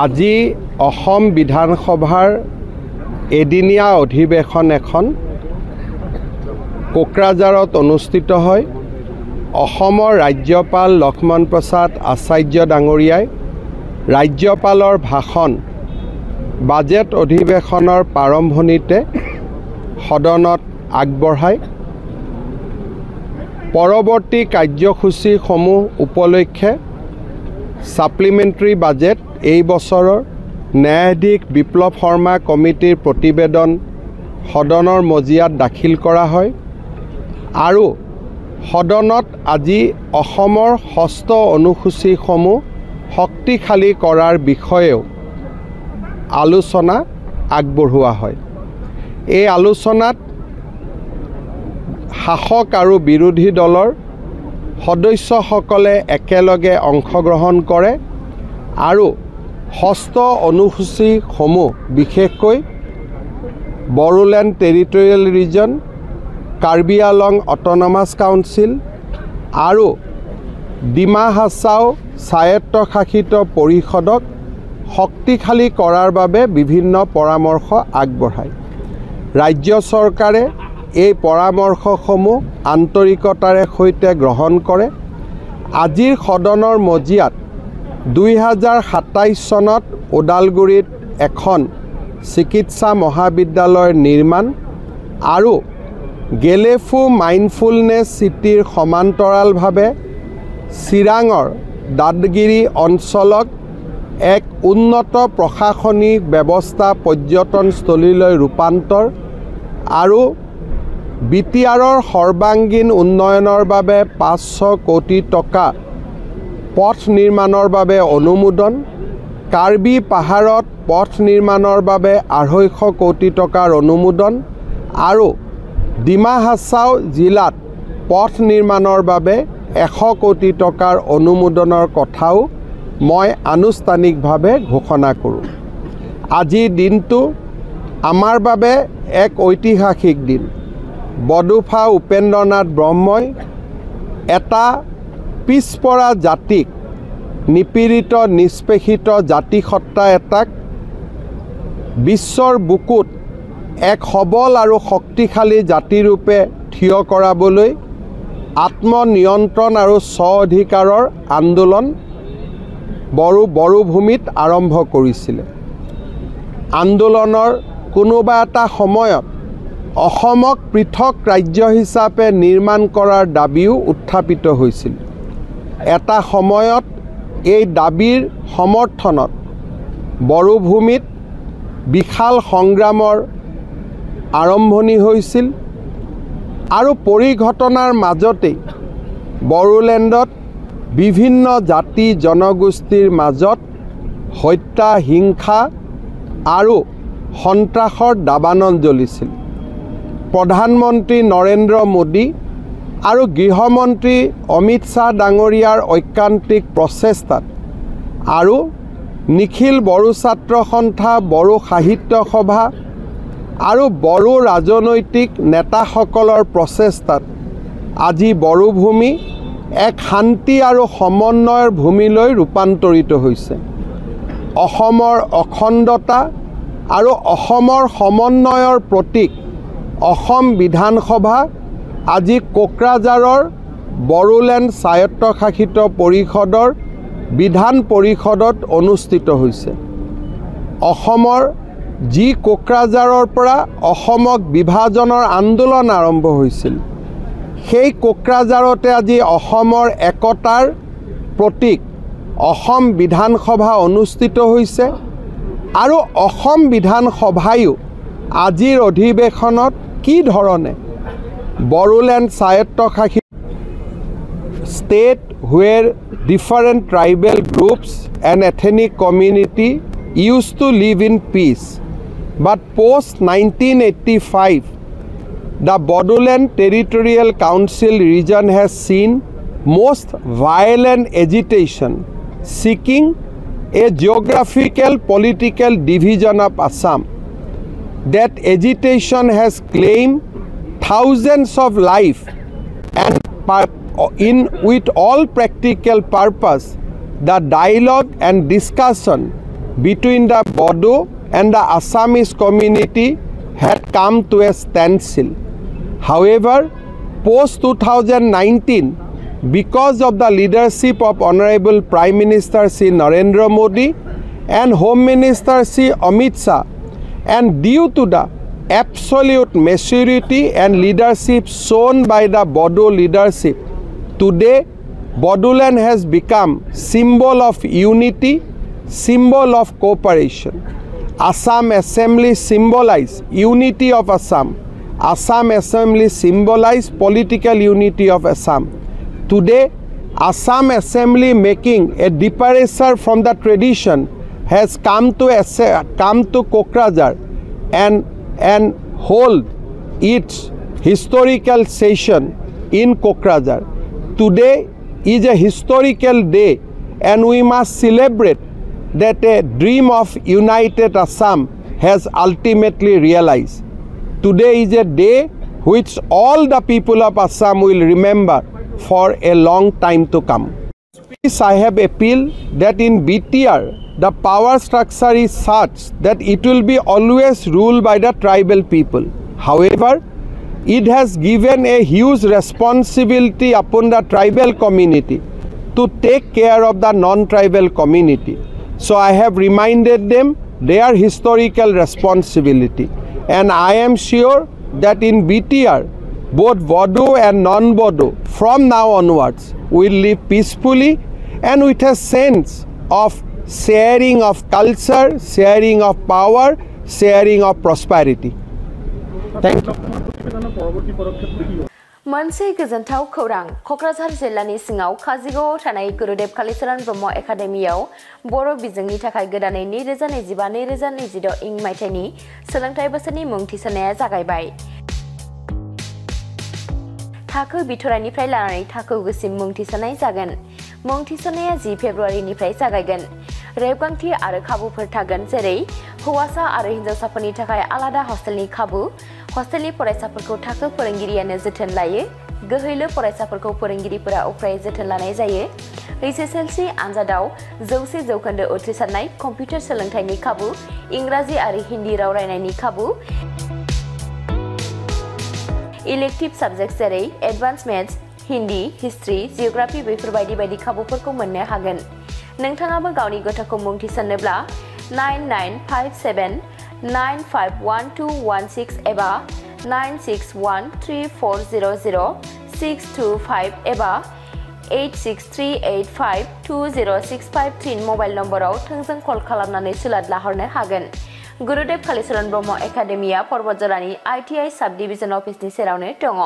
আজি অসম বিধানসভাৰ এদিনীয়া অধিৱেশন এখন কোকৰাঝাৰত অনুষ্ঠিত হয়। অসমৰ ৰাজ্যপাল লক্ষ্মণ প্ৰসাদ আচাৰ্য ডাঙৰীয়াই ৰাজ্যপালৰ ভাষণ বাজেট অধিৱেশনৰ প্ৰাৰম্ভণিতে সদনত আগবঢ়ায়। পৰৱৰ্তী কাৰ্যসূচীসমূহ উপলক্ষে সাপ্লিমেণ্টাৰী বাজেট এই বছৰৰ ন্যায়াধীশ বিপ্লৱ শৰ্মা কমিটিৰ প্ৰতিবেদন সদনৰ মজিয়াত দাখিল কৰা হয় আৰু সদনত আজি অসমৰ ষষ্ঠ অনুসূচীসমূহ শক্তিশালী কৰাৰ বিষয়েও আলোচনা আগবঢ়োৱা হয়। এই আলোচনাত শাসক আৰু বিৰোধী দলৰ সদস্যসকলে একেলগে অংশগ্ৰহণ কৰে আৰু ষষ্ঠ অনুসূচীসমূহ বিশেষকৈ বড়োলেণ্ড টেৰিটৰিয়েল ৰিজন, কাৰ্বি আলং অট'নমাছ কাউন্সিল আৰু ডিমা হাছাও স্বায়ত্তশাসিত পৰিষদক শক্তিশালী কৰাৰ বাবে বিভিন্ন পৰামৰ্শ আগবঢ়ায়। ৰাজ্য চৰকাৰে এই পৰামৰ্শসমূহ আন্তৰিকতাৰে সৈতে গ্ৰহণ কৰে। আজিৰ সদনৰ মজিয়াত 2027 চনত ওদালগুৰিত এখন চিকিৎসা মহাবিদ্যালয়ৰ নিৰ্মাণ আৰু গেলেফু মাইণ্ডফুলনেছ চিটিৰ সমান্তৰালভাৱে চিৰাঙৰ দাঁতগিৰি অঞ্চলক এক উন্নত প্ৰশাসনিক ব্যৱস্থা পৰ্যটনস্থলীলৈ ৰূপান্তৰ আৰু BTRৰ সৰ্বাংগীন উন্নয়নৰ বাবে 500 কোটি টকা পথ নিৰ্মাণৰ বাবে অনুমোদন, কাৰ্বি পাহাৰত পথ নিৰ্মাণৰ বাবে 250 কোটি টকাৰ অনুমোদন আৰু ডিমা হাছাও জিলাত পথ নিৰ্মাণৰ বাবে 100 কোটি টকাৰ অনুমোদনৰ কথাও মই আনুষ্ঠানিকভাৱে ঘোষণা কৰোঁ। আজিৰ দিনটো আমাৰ বাবে এক ঐতিহাসিক দিন। বডোফা উপেন্দ্ৰনাথ ব্ৰহ্মই এটা পিছপৰা জাতিক, নিপীড়িত নিষ্পেষিত জাতিসত্তা এটাক বিশ্বৰ বুকুত এক সবল আৰু শক্তিশালী জাতিৰূপে থিয় কৰাবলৈ আত্মনিয়ন্ত্ৰণ আৰু স্ব অধিকাৰৰ আন্দোলন বড়োভূমিত আৰম্ভ কৰিছিলে। আন্দোলনৰ কোনোবা এটা সময়ত অসমক পৃথক ৰাজ্য হিচাপে নিৰ্মাণ কৰাৰ দাবীও উত্থাপিত হৈছিল। এটা সময়ত এই দাবীৰ সমৰ্থনত বড়োভূমিত বিশাল সংগ্ৰামৰ আৰম্ভণি হৈছিল আৰু পৰিঘটনাৰ মাজতেই বড়োলেণ্ডত বিভিন্ন জাতি জনগোষ্ঠীৰ মাজত হত্যা, হিংসা আৰু সন্ত্ৰাসৰ দাবানল জ্বলিছিল। প্ৰধানমন্ত্ৰী নৰেন্দ্ৰ মোদী আৰু গৃহমন্ত্ৰী অমিত শ্বাহ ডাঙৰীয়াৰ ঐকান্তিক প্ৰচেষ্টাত আৰু নিখিল বড়ো ছাত্ৰ সন্থা, বড়ো সাহিত্য সভা আৰু বড়ো ৰাজনৈতিক নেতাসকলৰ প্ৰচেষ্টাত আজি বড়োভূমি এক শান্তি আৰু সমন্বয়ৰ ভূমিলৈ ৰূপান্তৰিত হৈছে। অসমৰ অখণ্ডতা আৰু অসমৰ সমন্বয়ৰ প্ৰতীক অসম বিধানসভা আজি কোকৰাঝাৰৰ বড়োলেণ্ড স্বায়ত্তশাসিত পৰিষদৰ বিধান পৰিষদত অনুষ্ঠিত হৈছে। অসমৰ যি কোকৰাঝাৰৰ পৰা অসমক বিভাজনৰ আন্দোলন আৰম্ভ হৈছিল, সেই কোকৰাঝাৰতে আজি অসমৰ একতাৰ প্ৰতীক অসম বিধানসভা অনুষ্ঠিত হৈছে আৰু অসম বিধানসভায়ো আজিৰ অধিৱেশনত কি ধৰণে বড়োলেণ্ড স্বায়ত্তশাসিত state where different tribal groups and ethnic community used to live in peace, but post 1985 the Bodoland Territorial Council region has seen most violent agitation seeking a geographical political division of Assam. That agitation has claimed thousands of lives and with all practical purpose the dialogue and discussion between the Bodo and the Assamese community had come to a standstill. However, post-2019, because of the leadership of Honorable Prime Minister Shri Narendra Modi and Home Minister Shri Amit Shah, and due to the absolute maturity and leadership shown by the Bodo leadership, today Bodoland has become symbol of unity, symbol of cooperation. Assam Assembly symbolize unity of Assam. Assam Assembly symbolize political unity of Assam. Today, Assam Assembly making a departure from the tradition has come to Kokrajhar and hold its historical session in Kokrajhar. Today is a historical day, and we must celebrate that a dream of united Assam has ultimately realized. Today is a day which all the people of Assam will remember for a long time to come. I have appealed that in BTR, the power structure is such that it will be always ruled by the tribal people. However, it has given a huge responsibility upon the tribal community to take care of the non-tribal community. So I have reminded them their historical responsibility. And I am sure that in BTR, both Bodo and non-Bodo, from now onwards, will live peacefully and with a sense of sharing of culture, sharing of power, sharing of prosperity. Thank you. मोनसे गोजोनथाव खौरां कक्राझार जिल्लानि सिङाव काजिगावआव थानाय गुरुदेव कालिचरण ब्रह्म एकाडेमियाव बर' बिजोंनि थाखाय गोदानै 2025-2026 इं मायथाइनि सोलोंथाइ बोसोरनि मुं थिसननाया जागायबाय। थाखो बिथराइनिफ्राय लानानै थाखो गोसिम मुं थिसननाय जागोन। मुं थिसननाया 10 फेब्रुवारिनिफ्राय जागायगोन। रेबगान्थि आरो खाबुफोर थागोन, जेरै हौवासा आरो हिनजावसाफोरनि थाखाय आलादा हस्टेलनि खाबु, हस्टेलनि फरायसाफोरखौ थाखो फोरोंगिरियानो जोथोन लायो, गोहैलो फरायसाफोरखौ फोरोंगिरिफोरा उफ्रायै जोथोन लानाय जायो, HSLC आनजादाव 100% उथ्रिसारनाय, कम्पिउटार सोलोंथाइनि खाबु, इंराजि आरो हिन्दी राव रायनायनि खाबु, इलेक्टिभ साबजेक्ट जेरै एडभान्स मेथ्स, हिन्दी, हिस्ट्री, जिअग्राफी बेफोरबायदि बायदि खाबुफोरखौ मोननो हागोन। नोंथाङाबो गावनि गथ'खौ मुं थिसननोब्ला 9957951216 एबा 9613400625 एबा 8638520653 मबाइल नम्बराव थोंजों कल खालामनानै सुलाद लाहरनो हागोन। गुरुदेव कालिचरण ब्रह्म एकाडेमिया पर्बतजरानि ITI साब डिभिजन अफिसनि सेरावनो दङ।